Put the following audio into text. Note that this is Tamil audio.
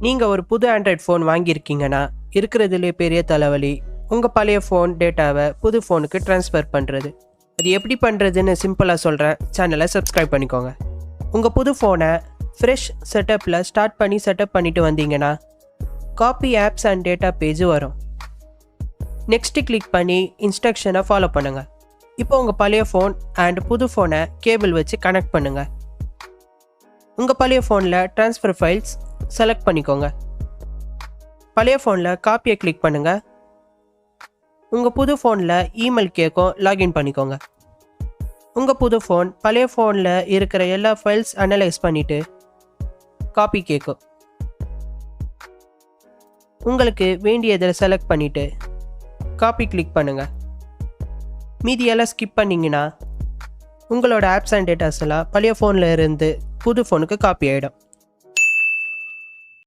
நீங்கள் ஒரு புது ஆண்ட்ராய்ட் ஃபோன் வாங்கியிருக்கீங்கன்னா இருக்கிறதுலே பெரிய தலைவலி உங்கள் பழைய ஃபோன் டேட்டாவை புது ஃபோனுக்கு ட்ரான்ஸ்ஃபர் பண்ணுறது. அது எப்படி பண்ணுறதுன்னு சிம்பிளாக சொல்கிறேன். சேனலை சப்ஸ்கிரைப் பண்ணிக்கோங்க. உங்கள் புது ஃபோனை ஃப்ரெஷ் செட்டப்பில் ஸ்டார்ட் பண்ணி செட்டப் பண்ணிவிட்டு வந்தீங்கன்னா copy apps and data page வரும். நெக்ஸ்ட்டு கிளிக் பண்ணி இன்ஸ்ட்ரக்ஷனை ஃபாலோ பண்ணுங்கள். இப்போ உங்கள் பழைய ஃபோன் அண்ட் புது ஃபோனை கேபிள் வச்சு கனெக்ட் பண்ணுங்கள். உங்கள் பழைய ஃபோனில் ட்ரான்ஸ்ஃபர் ஃபைல்ஸ் செலக்ட் பண்ணிக்கோங்க. பழைய ஃபோனில் காப்பியை கிளிக் பண்ணுங்கள். உங்கள் புது ஃபோனில் இமெயில் கேட்கும், லாகின் பண்ணிக்கோங்க. உங்கள் புது ஃபோன் பழைய ஃபோனில் இருக்கிற எல்லா ஃபைல்ஸ் அனலைஸ் பண்ணிவிட்டு காப்பி கேட்கும். உங்களுக்கு வேண்டியதை செலக்ட் பண்ணிவிட்டு காப்பி கிளிக் பண்ணுங்கள். மீதியெல்லாம் ஸ்கிப் பண்ணிங்கன்னா உங்களோட ஆப்ஸ் அண்ட் டேட்டாஸ் எல்லாம் பழைய ஃபோனில் இருந்து புது ஃபோனுக்கு காப்பி ஆகிடும்.